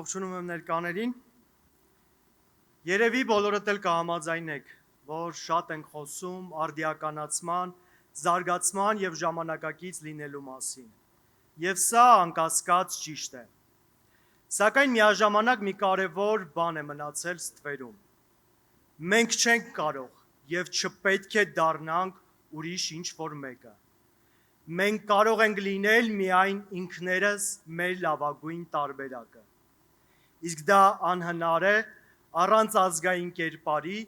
Ողջունում եմ ներկաներին։ Երևի բոլորդ էլ կհամաձայնեք, որ շատ ենք խոսում արդիականացման, զարգացման եւ ժամանակակից լինելու մասին։ Եվ սա անկասկած ճիշտ է։ Սակայն միաժամանակ մի կարևոր բան է մնացել ստվերում։ Մենք չենք կարող եւ չպետք է դառնանք ուրիշ ինչ-որ մեկը։ Մենք կարող ենք լինել միայն ինքներս մեր լավագույն տարբերակը։ Իսկ դա անհնար է առանց ազգային կերպարի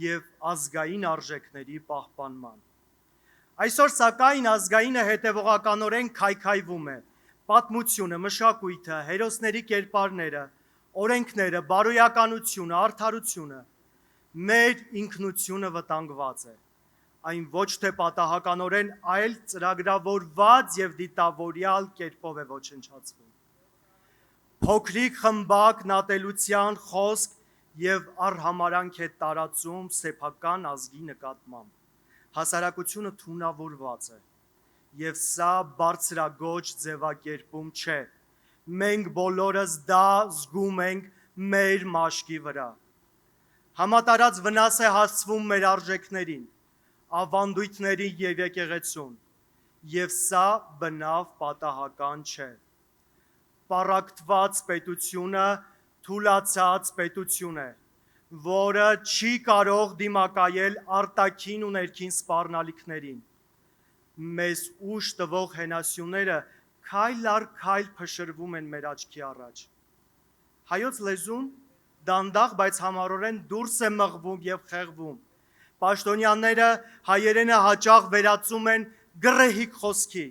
եւ ազգային արժեքների պահպանման։ Այսօր սակայն ազգայինը հետևողականորեն քայքայվում է։ Պատմությունը, մշակույթը, հերոսների կերպարները, օրենքները, բարոյականությունը, արդարությունը, մեր ինքնությունը վտանգված է։ Այն ոչ թե պատահականորեն, այլ ծրագրավորված եւ դիտավորյալ կերպով է ոչնչացվում։ Փոքրիկ խմբակ նատելության խոսք եւ արհամարանք է տարածում սեփական ազգի նկատմամբ։ Հասարակությունը թունավորված է եւ սա բարձրագոչ ձևակերպում չէ։ Մենք բոլորս դա զգում ենք մեր մաշկի վրա։ Համատարած վնաս է հասցվում մեր արժեքներին, ավանդույթներին եւ եկեղեցուն, եւ սա բնավ պատահական չէ։ Պառակտված պետությունը թուլացած պետություն է, որը չի կարող դիմակայել արտաքին ու ներքին սպառնալիքներին։ Մեզ ուժ տվող հենասյուները քայլ առ քայլ փշրվում են մեր աչքի առաջ։ Հայոց լեզուն դանդաղ, բայց համառորեն դուրս է մղվում եւ խեղվում։ Պաշտոնյաները հայերենը հաճախ վերածում են գրեհիկ խոսքի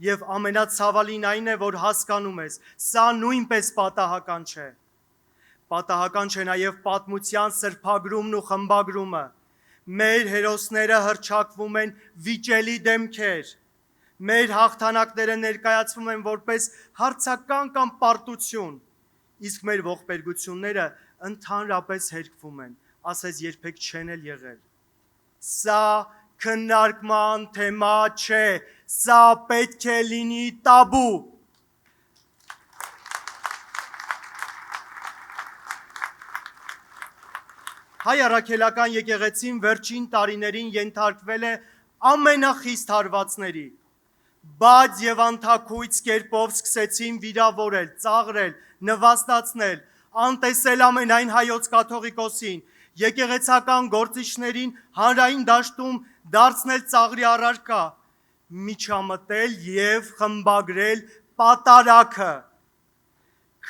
եւ ամենացավալին այն է, որ հասկանում ես, սա նույնպես պատահական չէ։ Պատահական չէ նաեւ պատմության սրբագրումն ու խմբագրումը։ Մեր հերոսները հռչակվում են վիճելի դեմքեր։ Մեր հաղթանակները ներկայացվում են որպես հարցական կամ պարտություն, իսկ մեր ողբերգությունները ընդհանրապես հերկվում են, ասես երբեք չեն էլ եղել։ Սա քննարկման թեմա չէ, սա պետք է լինի տաբու։ Հայ առաքելական եկեղեցին վերջին տարիներին ենթարկվել է ամենախիստ հարվածների, բաց եւ անթաքույց կերպով սկսեցին վիրավորել, ծաղրել, նվաստացնել, անտեսել ամենայն հայոց կաթողիկոսին, եկեղեցական գործիչներին հանրային դաշտում դարձնել ծաղրի առարկա, միջամտել եւ խմբագրել պատարագը։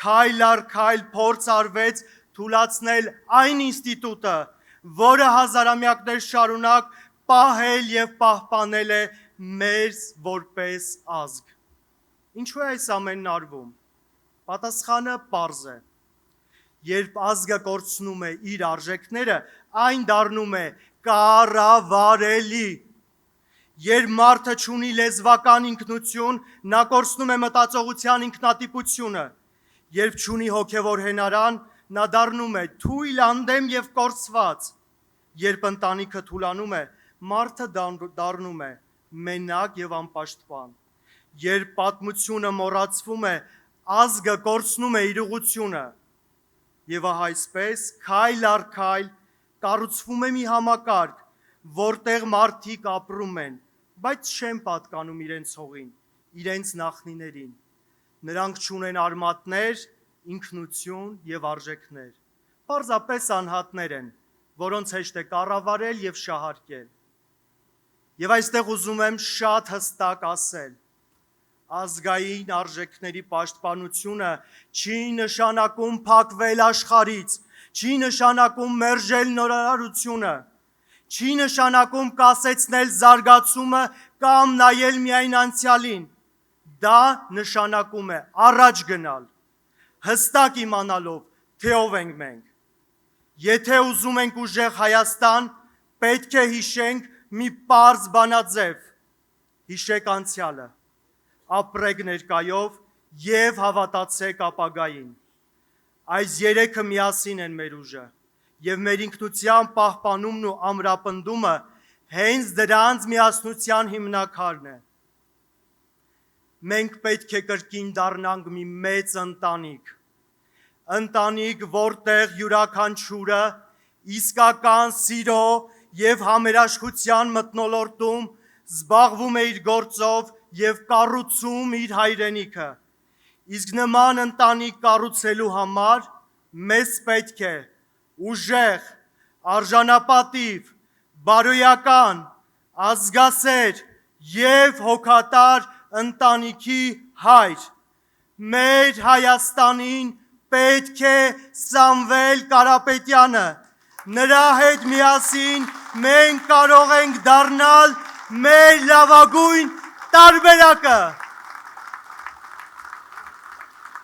Քայլ առ քայլ փորձ արվեց թուլացնել այն ինստիտուտը, որը հազարամյակներ շարունակ պահել եւ պահպանել է մեզ որպես ազգ։ Ինչու է այս ամենն արվում։ Պատասխանը պարզ է։ Երբ ազգը կորցնում է իր արժեքները, այն դառնում է կառավարելի։ Երբ մարդը չունի լեզվական ինքնություն, նա կորցնում է մտածողության ինքնատիպությունը։ Երբ չունի հոգևոր հենարան, նա դառնում է թույլ, անդեմ եւ կորցված։ Երբ ընտանիքը թուլանում է, մարդը դառնում է մենակ եւ անպաշտպան։ Երբ պատմությունը մոռացվում է, ազգը կորցնում է իր ուղղությունը։ Եվ ահա այսպես քայլ առ քայլ կառուցվում է մի համակարգ, որտեղ մարդիկ ապրում են, բայց չեն պատկանում իրենց հողին, իրենց նախնիներին։ Նրանք չունեն արմատներ, ինքնություն եւ արժեքներ։ Պարզապես անհատներ են, որոնց հեշտ է կառավարել եւ շահարկել։ Եվ այստեղ ուզում եմ շատ հստակ ասել. ազգային արժեքների պաշտպանությունը չի նշանակում փակվել աշխարհից, չի նշանակում մերժել նորարարությունը, չի նշանակում կասեցնել զարգացումը կամ նայել միայն անցյալին։ Դա նշանակում է առաջ գնալ, հստակ իմանալով, թե ով ենք մենք։ Եթե ուզում ենք ուժեղ Հայաստան, պետք է հիշենք մի պարզ բանաձև. հիշեք անցյալը, ապրեք ներկայով եւ հավատացեք ապագային։ Այս երեքը միասին են մեր ուժը եւ մեր ինքնության պահպանումն ու ամրապնդումը հենց դրանց միասնության հիմնաքարն է։ Մենք պետք է կրկին դառնանք մի մեծ ընտանիք, ընտանիք, որտեղ յուրաքանչյուրը իսկական սիրո եւ համերաշխության մթնոլորտում զբաղվում է իր գործով եւ կառուցում իր հայրենիքը։ Իսկ նման ընտանիք կառուցելու համար մեզ պետք է ուժեղ, արժանապատիվ, բարոյական, ազգասեր եւ հոգատար ընտանիքի հայր։ Մեր Հայաստանին պետք է Սամվել Կարապետյանը։ Նրա հետ միասին մենք կարող ենք դառնալ մեր լավագույն տարբերակը։